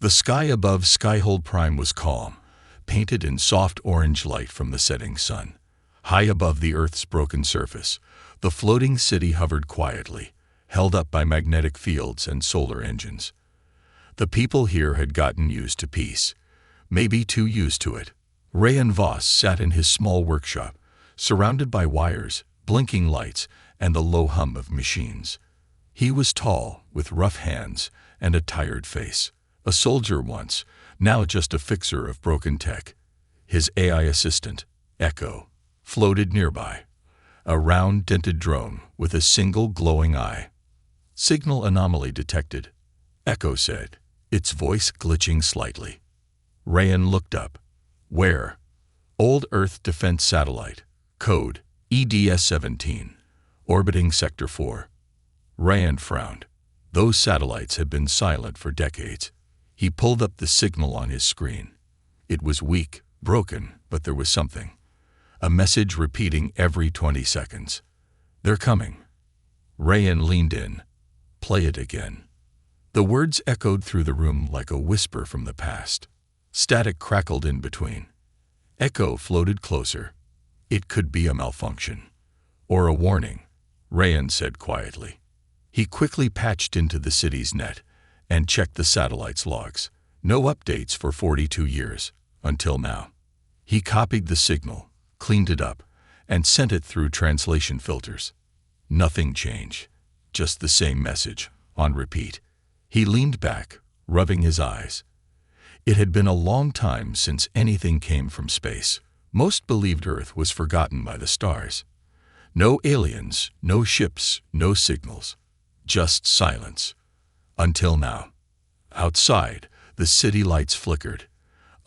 The sky above Skyhold Prime was calm, painted in soft orange light from the setting sun. High above the Earth's broken surface, the floating city hovered quietly, held up by magnetic fields and solar engines. The people here had gotten used to peace, maybe too used to it. Rayan Voss sat in his small workshop, surrounded by wires, blinking lights, and the low hum of machines. He was tall, with rough hands and a tired face. A soldier once, now just a fixer of broken tech. His AI assistant, Echo, floated nearby, a round, dented drone with a single glowing eye. "Signal anomaly detected," Echo said, its voice glitching slightly. Rayan looked up. "Where?" "Old Earth Defense Satellite. Code EDS-17. Orbiting Sector 4. Rayan frowned. Those satellites had been silent for decades. He pulled up the signal on his screen. It was weak, broken, but there was something. A message repeating every 20 seconds. "They're coming." Rayan leaned in. "Play it again." The words echoed through the room like a whisper from the past. Static crackled in between. Echo floated closer. "It could be a malfunction. Or a warning," Rayan said quietly. He quickly patched into the city's net and checked the satellite's logs. No updates for 42 years, until now. He copied the signal, cleaned it up, and sent it through translation filters. Nothing changed, just the same message, on repeat. He leaned back, rubbing his eyes. It had been a long time since anything came from space. Most believed Earth was forgotten by the stars. No aliens, no ships, no signals. Just silence. Until now. Outside, the city lights flickered.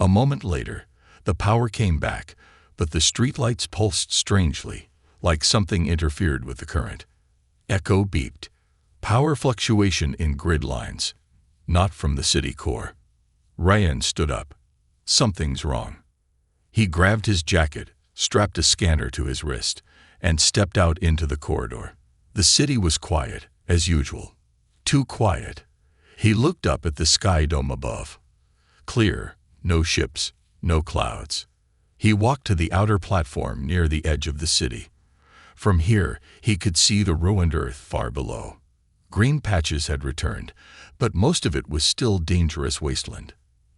A moment later, the power came back, but the streetlights pulsed strangely, like something interfered with the current. Echo beeped. Power fluctuation in grid lines. Not from the city core. Rayan stood up. Something's wrong. He grabbed his jacket, strapped a scanner to his wrist, and stepped out into the corridor. The city was quiet, as usual. Too quiet. He looked up at the sky dome above. Clear, no ships, no clouds. He walked to the outer platform near the edge of the city. From here, he could see the ruined Earth far below. Green patches had returned, but most of it was still dangerous wasteland.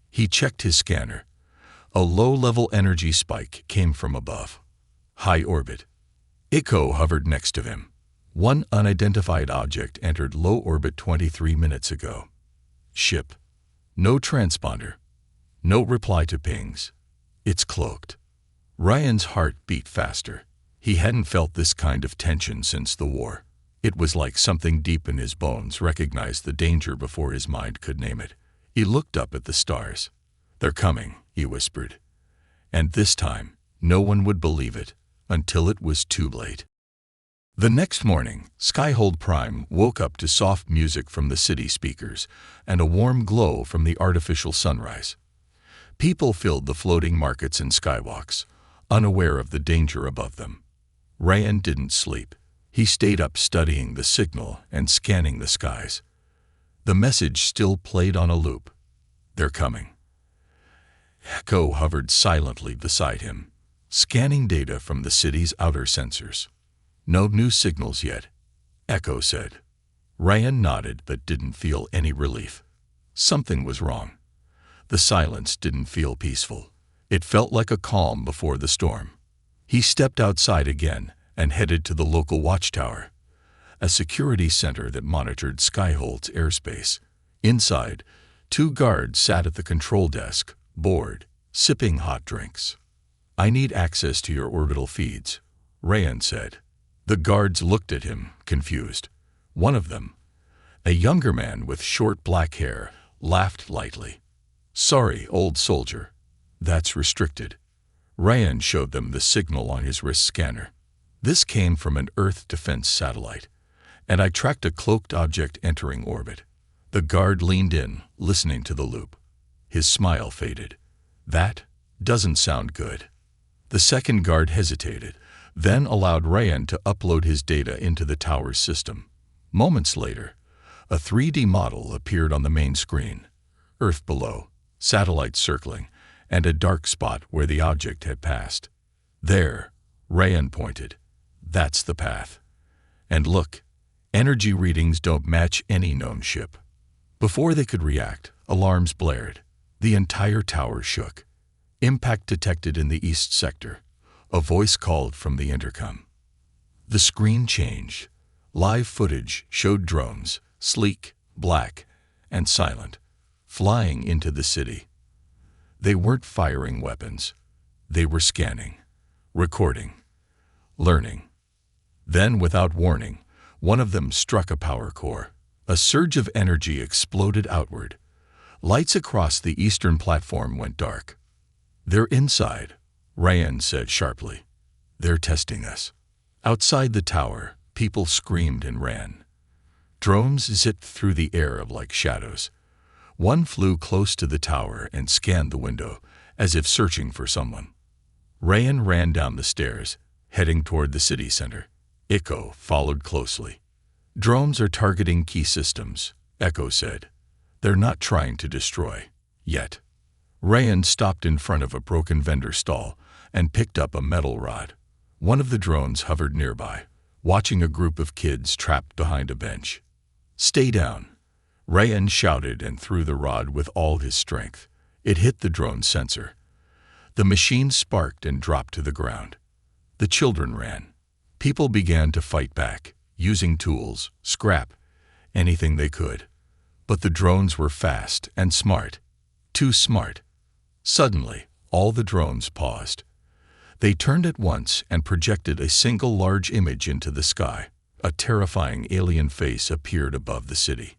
He checked his scanner. A low-level energy spike came from above. High orbit. Echo hovered next to him. One unidentified object entered low orbit 23 minutes ago. Ship. No transponder. No reply to pings. It's cloaked. Rayan's heart beat faster. He hadn't felt this kind of tension since the war. It was like something deep in his bones recognized the danger before his mind could name it. He looked up at the stars. "They're coming," he whispered. And this time, no one would believe it until it was too late. The next morning, Skyhold Prime woke up to soft music from the city speakers and a warm glow from the artificial sunrise. People filled the floating markets and skywalks, unaware of the danger above them. Rayan didn't sleep. He stayed up studying the signal and scanning the skies. The message still played on a loop. "They're coming." Echo hovered silently beside him, scanning data from the city's outer sensors. "No new signals yet," Echo said. Rayan nodded but didn't feel any relief. Something was wrong. The silence didn't feel peaceful. It felt like a calm before the storm. He stepped outside again and headed to the local watchtower, a security center that monitored Skyhold's airspace. Inside, 2 guards sat at the control desk, bored, sipping hot drinks. "I need access to your orbital feeds," Rayan said. The guards looked at him, confused. One of them, a younger man with short black hair, laughed lightly. "Sorry, old soldier. That's restricted." Rayan showed them the signal on his wrist scanner. "This came from an Earth defense satellite, and I tracked a cloaked object entering orbit." The guard leaned in, listening to the loop. His smile faded. "That doesn't sound good." The second guard hesitated, then allowed Rayan to upload his data into the tower's system. Moments later, a 3D model appeared on the main screen. Earth below, satellites circling, and a dark spot where the object had passed. There, Rayan pointed. That's the path. And look, energy readings don't match any known ship. Before they could react, alarms blared. The entire tower shook. Impact detected in the east sector. A voice called from the intercom. The screen changed. Live footage showed drones, sleek, black, and silent, flying into the city. They weren't firing weapons. They were scanning, recording, learning. Then, without warning, one of them struck a power core. A surge of energy exploded outward. Lights across the eastern platform went dark. "They're inside," Rayan said sharply. "They're testing us." Outside the tower, people screamed and ran. Drones zipped through the air like shadows. One flew close to the tower and scanned the window, as if searching for someone. Rayan ran down the stairs, heading toward the city center. Echo followed closely. "Drones are targeting key systems," Echo said. "They're not trying to destroy. Yet." Rayan stopped in front of a broken vendor stall and picked up a metal rod. One of the drones hovered nearby, watching a group of kids trapped behind a bench. "Stay down," Rayan shouted and threw the rod with all his strength. It hit the drone's sensor. The machine sparked and dropped to the ground. The children ran. People began to fight back, using tools, scrap, anything they could. But the drones were fast and smart. Too smart. Suddenly, all the drones paused. They turned at once and projected a single large image into the sky. A terrifying alien face appeared above the city.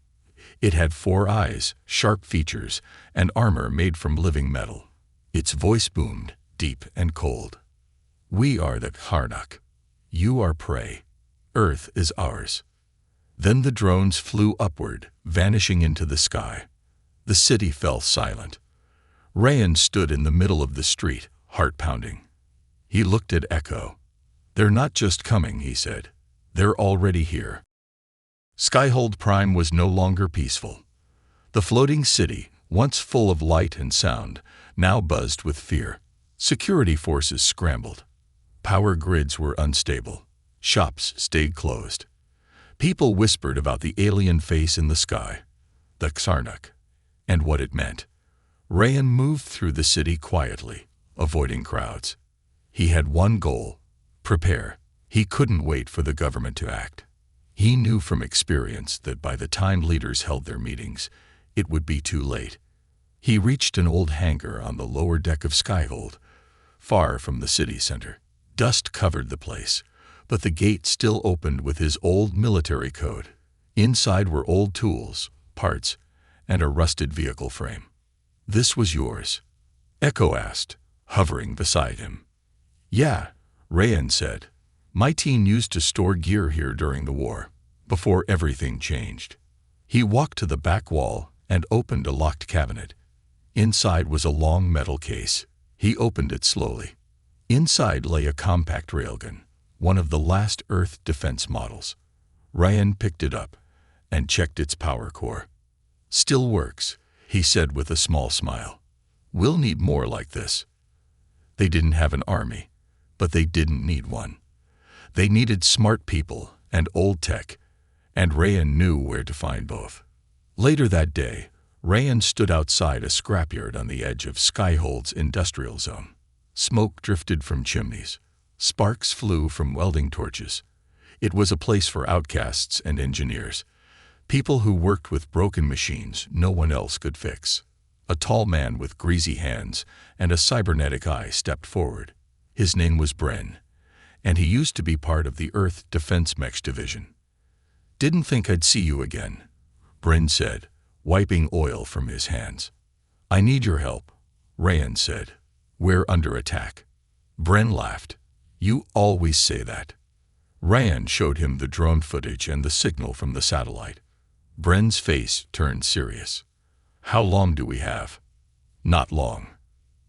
It had 4 eyes, sharp features, and armor made from living metal. Its voice boomed, deep and cold. "We are the Karnak. You are prey. Earth is ours." Then the drones flew upward, vanishing into the sky. The city fell silent. Rayan stood in the middle of the street, heart pounding. He looked at Echo. "They're not just coming," he said. "They're already here." Skyhold Prime was no longer peaceful. The floating city, once full of light and sound, now buzzed with fear. Security forces scrambled. Power grids were unstable. Shops stayed closed. People whispered about the alien face in the sky, the Xarnuk, and what it meant. Rayan moved through the city quietly, avoiding crowds. He had one goal: prepare. He couldn't wait for the government to act. He knew from experience that by the time leaders held their meetings, it would be too late. He reached an old hangar on the lower deck of Skyhold, far from the city center. Dust covered the place, but the gate still opened with his old military code. Inside were old tools, parts, and a rusted vehicle frame. "This was yours?" Echo asked, hovering beside him. "Yeah," Rayan said. "My team used to store gear here during the war, before everything changed." He walked to the back wall and opened a locked cabinet. Inside was a long metal case. He opened it slowly. Inside lay a compact railgun, one of the last Earth defense models. Rayan picked it up and checked its power core. "Still works," he said with a small smile. "We'll need more like this." They didn't have an army, but they didn't need one. They needed smart people and old tech, and Rayan knew where to find both. Later that day, Rayan stood outside a scrapyard on the edge of Skyhold's industrial zone. Smoke drifted from chimneys. Sparks flew from welding torches. It was a place for outcasts and engineers, people who worked with broken machines no one else could fix. A tall man with greasy hands and a cybernetic eye stepped forward. His name was Bren, and he used to be part of the Earth Defense Mech Division. "Didn't think I'd see you again," Bren said, wiping oil from his hands. "I need your help," Rayan said. "We're under attack." Bren laughed. "You always say that." Rayan showed him the drone footage and the signal from the satellite. Bren's face turned serious. "How long do we have?" "Not long."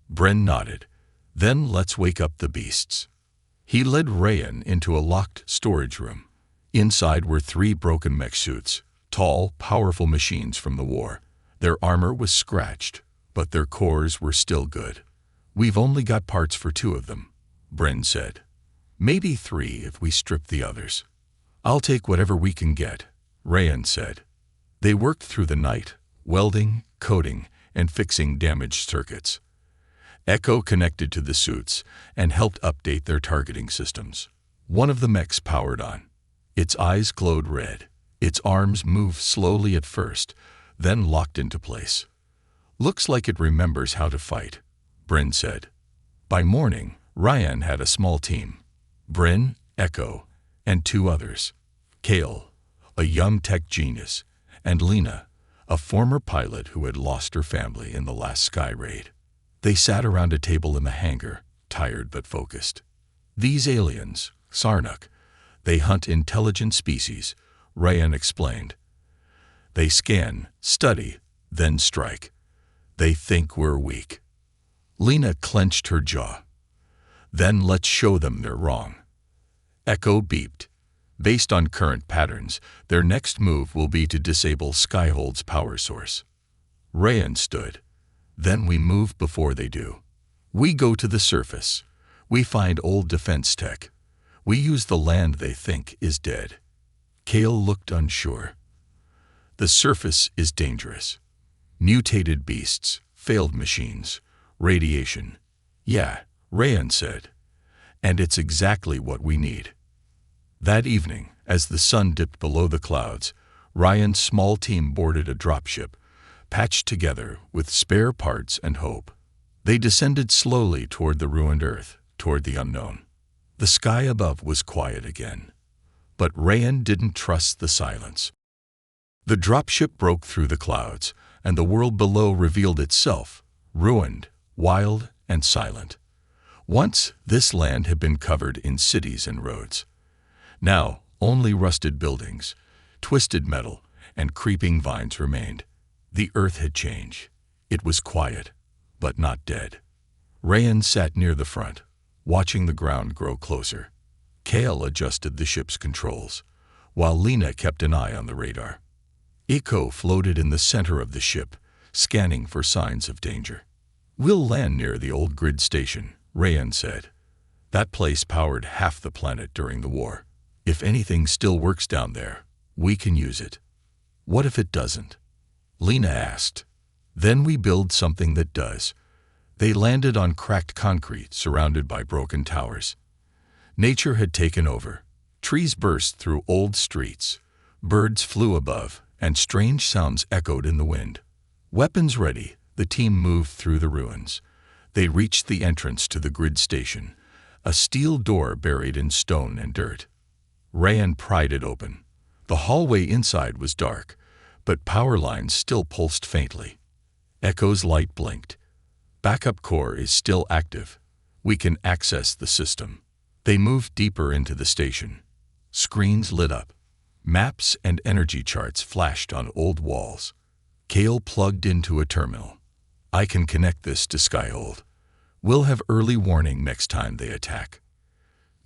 Bren nodded. "Then let's wake up the beasts." He led Rayan into a locked storage room. Inside were 3 broken mech suits, tall, powerful machines from the war. Their armor was scratched, but their cores were still good. "We've only got parts for 2 of them," Bryn said. "Maybe 3 if we strip the others." "I'll take whatever we can get," Rayan said. They worked through the night, welding, coating, and fixing damaged circuits. Echo connected to the suits and helped update their targeting systems. One of the mechs powered on. Its eyes glowed red. Its arms moved slowly at first, then locked into place. "Looks like it remembers how to fight," Bryn said. By morning, Ryan had a small team. Bryn, Echo, and 2 others. Kale, a young tech genius, and Lena, a former pilot who had lost her family in the last sky raid. They sat around a table in the hangar, tired but focused. "These aliens, Sarnuk, they hunt intelligent species," Ryan explained. "They scan, study, then strike. They think we're weak." Lena clenched her jaw. "Then let's show them they're wrong." Echo beeped. Based on current patterns, their next move will be to disable Skyhold's power source. Ryan stood. "Then we move before they do. We go to the surface. We find old defense tech. We use the land they think is dead." Kale looked unsure. "The surface is dangerous. Mutated beasts, failed machines, radiation." "Yeah," Ryan said. "And it's exactly what we need." That evening, as the sun dipped below the clouds, Ryan's small team boarded a dropship, patched together with spare parts and hope. They descended slowly toward the ruined Earth, toward the unknown. The sky above was quiet again. But Ryan didn't trust the silence. The dropship broke through the clouds, and the world below revealed itself, ruined, wild, and silent. Once, this land had been covered in cities and roads. Now, only rusted buildings, twisted metal, and creeping vines remained. The Earth had changed. It was quiet, but not dead. Ryan sat near the front, watching the ground grow closer. Kale adjusted the ship's controls, while Lena kept an eye on the radar. Echo floated in the center of the ship, scanning for signs of danger. "We'll land near the old grid station," Ryan said. "That place powered half the planet during the war. If anything still works down there, we can use it." "What if it doesn't?" Lena asked. "Then we build something that does." They landed on cracked concrete surrounded by broken towers. Nature had taken over. Trees burst through old streets. Birds flew above, and strange sounds echoed in the wind. Weapons ready, the team moved through the ruins. They reached the entrance to the grid station, a steel door buried in stone and dirt. Ryan pried it open. The hallway inside was dark, but power lines still pulsed faintly. Echo's light blinked. "Backup core is still active. We can access the system." They moved deeper into the station. Screens lit up. Maps and energy charts flashed on old walls. Kale plugged into a terminal. "I can connect this to Skyhold. We'll have early warning next time they attack."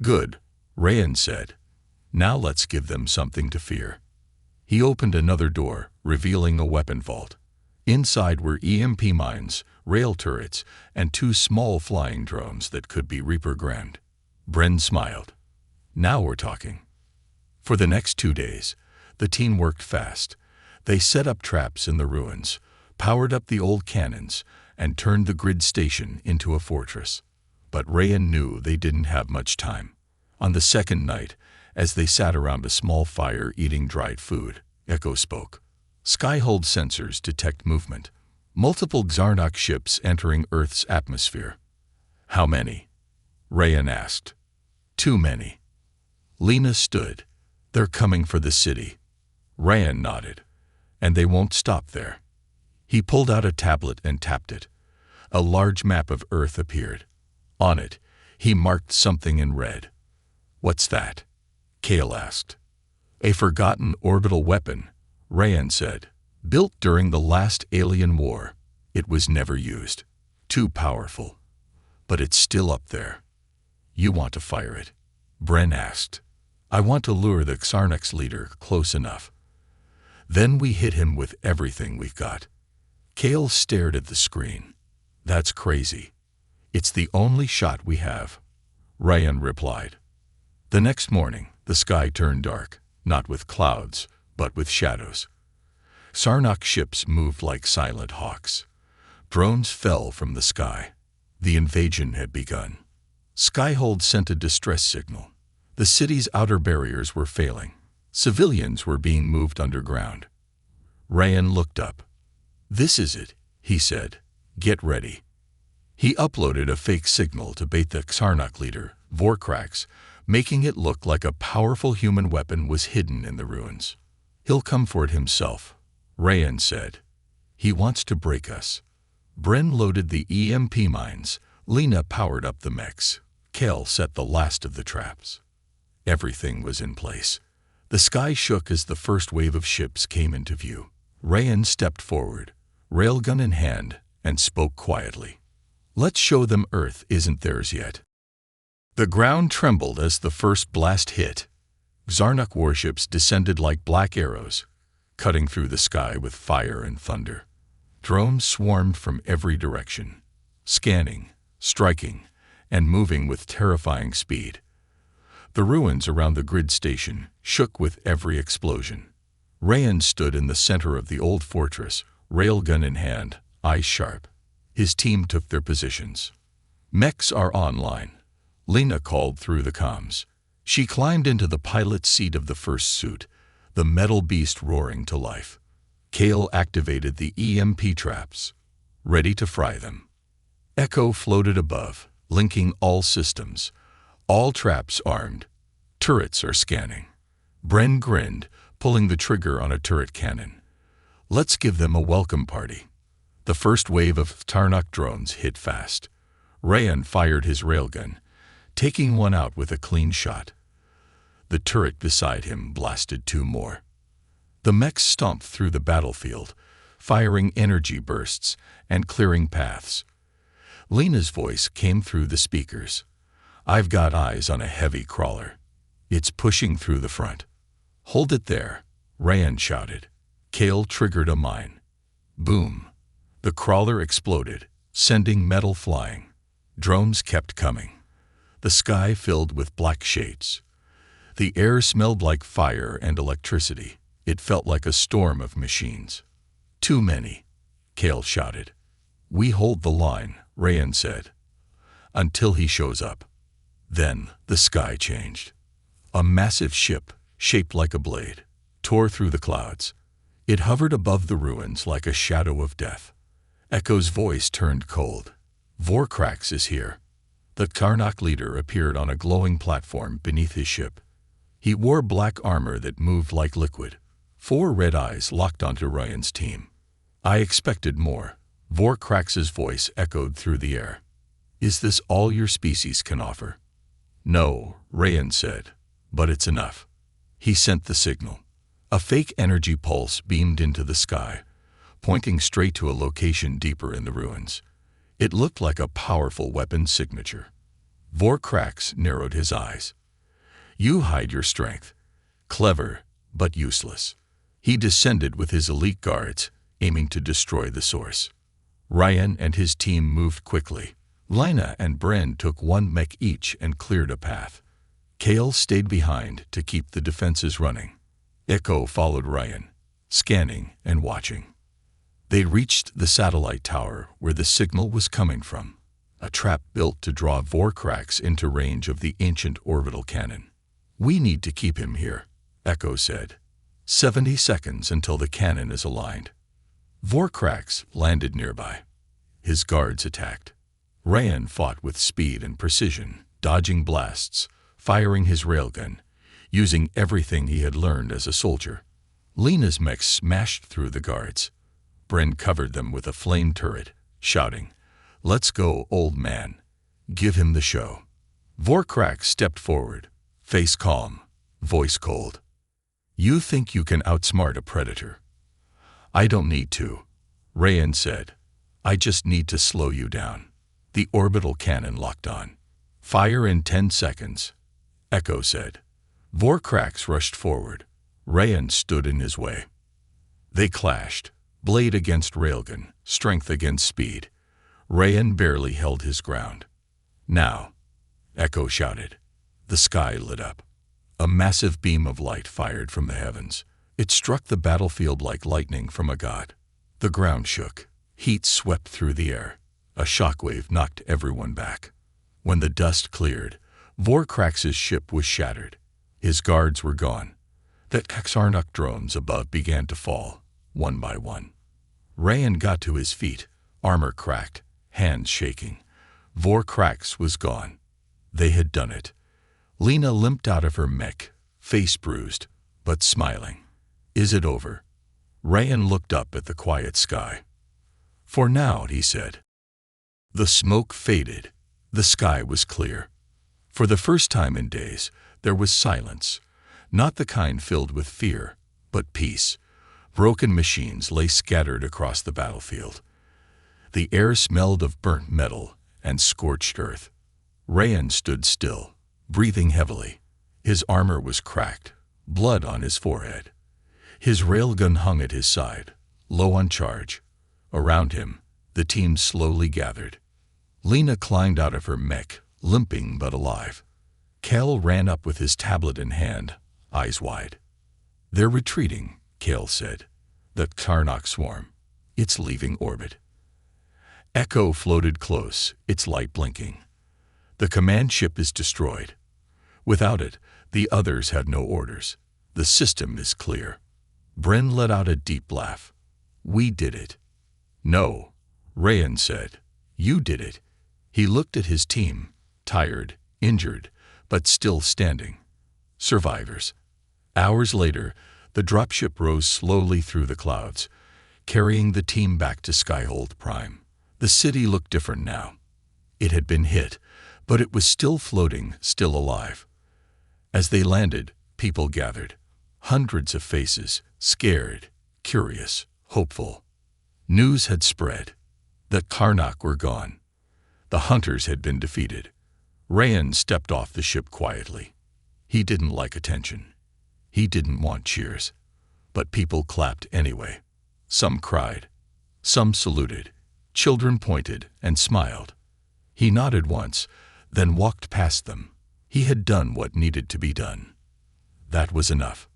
"Good," Ryan said. "Now let's give them something to fear." He opened another door, revealing a weapon vault. Inside were EMP mines, rail turrets, and 2 small flying drones that could be reprogrammed. Bryn smiled. "Now we're talking." For the next 2 days, the team worked fast. They set up traps in the ruins, powered up the old cannons, and turned the grid station into a fortress. But Ryan knew they didn't have much time. On the second night, as they sat around a small fire eating dried food, Echo spoke. "Skyhold sensors detect movement. Multiple Xarnox ships entering Earth's atmosphere." "How many?" Ryan asked. "Too many." Lena stood. "They're coming for the city." Ryan nodded. "And they won't stop there." He pulled out a tablet and tapped it. A large map of Earth appeared. On it, he marked something in red. "What's that?" Kale asked. "A forgotten orbital weapon," Ryan said. "Built during the last alien war. It was never used. Too powerful. But it's still up there." "You want to fire it?" Bryn asked. "I want to lure the Xarnox leader close enough. Then we hit him with everything we've got." Kale stared at the screen. That's crazy. It's the only shot we have, Ryan replied. The next morning, the sky turned dark, not with clouds, but with shadows. Sarnak ships moved like silent hawks. Drones fell from the sky. The invasion had begun. Skyhold sent a distress signal. The city's outer barriers were failing. Civilians were being moved underground. Ryan looked up. "This is it," he said. "Get ready." He uploaded a fake signal to bait the Sarnak leader, Vorkrax, making it look like a powerful human weapon was hidden in the ruins. "He'll come for it himself," Ryan said. "He wants to break us." Bren loaded the EMP mines. Lena powered up the mechs. Kel set the last of the traps. Everything was in place. The sky shook as the first wave of ships came into view. Ryan stepped forward, railgun in hand, and spoke quietly. "Let's show them Earth isn't theirs yet." The ground trembled as the first blast hit. Zarnak warships descended like black arrows, cutting through the sky with fire and thunder. Drones swarmed from every direction, scanning, striking, and moving with terrifying speed. The ruins around the grid station shook with every explosion. Ryan stood in the center of the old fortress, railgun in hand, eyes sharp. His team took their positions. "Mechs are online," Lena called through the comms. She climbed into the pilot's seat of the first suit, the metal beast roaring to life. Kale activated the EMP traps, ready to fry them. Echo floated above, linking all systems. All traps armed. Turrets are scanning. Bren grinned, pulling the trigger on a turret cannon. "Let's give them a welcome party." The first wave of Tarnak drones hit fast. Ryan fired his railgun, taking one out with a clean shot. The turret beside him blasted two more. The mechs stomped through the battlefield, firing energy bursts and clearing paths. Lena's voice came through the speakers. "I've got eyes on a heavy crawler. It's pushing through the front." "Hold it there," Ryan shouted. Kale triggered a mine. Boom. The crawler exploded, sending metal flying. Drones kept coming. The sky filled with black shades. The air smelled like fire and electricity. It felt like a storm of machines. "Too many," Kale shouted. "We hold the line," Ryan said. "Until he shows up." Then the sky changed. A massive ship, shaped like a blade, tore through the clouds. It hovered above the ruins like a shadow of death. Echo's voice turned cold. "Vorkrax is here." The Karnak leader appeared on a glowing platform beneath his ship. He wore black armor that moved like liquid. 4 red eyes locked onto Ryan's team. "I expected more." Vorkrax's voice echoed through the air. "Is this all your species can offer?" "No," Ryan said, "but it's enough." He sent the signal. A fake energy pulse beamed into the sky, pointing straight to a location deeper in the ruins. It looked like a powerful weapon signature. Vorkrax narrowed his eyes. "You hide your strength. Clever, but useless." He descended with his elite guards, aiming to destroy the source. Ryan and his team moved quickly. Lina and Bren took 1 mech each and cleared a path. Kale stayed behind to keep the defenses running. Echo followed Ryan, scanning and watching. They reached the satellite tower where the signal was coming from, a trap built to draw Vorkrax into range of the ancient orbital cannon. "We need to keep him here," Echo said. 70 seconds until the cannon is aligned." Vorkrax landed nearby. His guards attacked. Ryan fought with speed and precision, dodging blasts, firing his railgun, using everything he had learned as a soldier. Lena's mech smashed through the guards. Bren covered them with a flame turret, shouting, "Let's go, old man. Give him the show." Vorkrax stepped forward, face calm, voice cold. "You think you can outsmart a predator?" "I don't need to," Ryan said. "I just need to slow you down." The orbital cannon locked on. "Fire in 10 seconds," Echo said. Vorkrax rushed forward. Ryan stood in his way. They clashed, Blade against railgun, strength against speed. Rayan barely held his ground. Now, Echo shouted. The sky lit up. A massive beam of light fired from the heavens. It struck the battlefield like lightning from a god. The ground shook. Heat swept through the air. A shockwave knocked everyone back. When the dust cleared, Vorkrax's ship was shattered. His guards were gone. The Kaxarnok drones above began to fall, one by one. Rayan got to his feet, armor cracked, hands shaking. Vorkrax was gone. They had done it. Lena limped out of her mech, face bruised, but smiling. Is it over? Rayan looked up at the quiet sky. For now, he said. The smoke faded. The sky was clear. For the first time in days, there was silence, not the kind filled with fear, but peace. Broken machines lay scattered across the battlefield. The air smelled of burnt metal and scorched earth. Rayan stood still, breathing heavily. His armor was cracked, blood on his forehead. His railgun hung at his side, low on charge. Around him, the team slowly gathered. Lena climbed out of her mech, limping but alive. Kel ran up with his tablet in hand, eyes wide. They're retreating, Kel said. The Karnak swarm. It's leaving orbit. Echo floated close, its light blinking. The command ship is destroyed. Without it, the others had no orders. The system is clear. Bryn let out a deep laugh. We did it. No, Rayan said. You did it. He looked at his team, tired, injured, but still standing. Survivors. Hours later, the dropship rose slowly through the clouds, carrying the team back to Skyhold Prime. The city looked different now. It had been hit, but it was still floating, still alive. As they landed, people gathered. Hundreds of faces, scared, curious, hopeful. News had spread. The Karnak were gone. The hunters had been defeated. Rayan stepped off the ship quietly. He didn't like attention. He didn't want cheers. But people clapped anyway. Some cried. Some saluted. Children pointed and smiled. He nodded once, then walked past them. He had done what needed to be done. That was enough.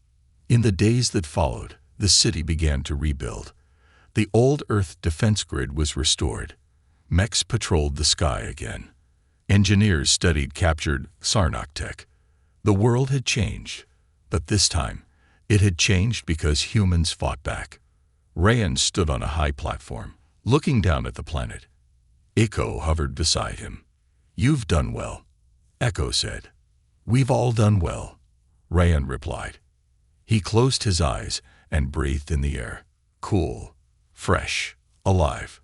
In the days that followed, the city began to rebuild. The old Earth defense grid was restored. Mechs patrolled the sky again. Engineers studied captured Sarnak tech. The world had changed, but this time, it had changed because humans fought back. Rayan stood on a high platform, looking down at the planet. Echo hovered beside him. You've done well, Echo said. We've all done well, Rayan replied. He closed his eyes and breathed in the air. Cool, fresh, alive.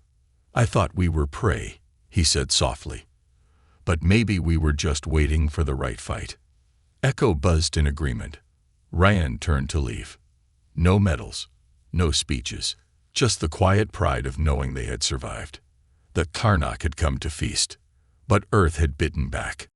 I thought we were prey, he said softly. But maybe we were just waiting for the right fight. Echo buzzed in agreement. Rayan turned to leave. No medals, no speeches, just the quiet pride of knowing they had survived. The Karnak had come to feast, but Earth had bitten back.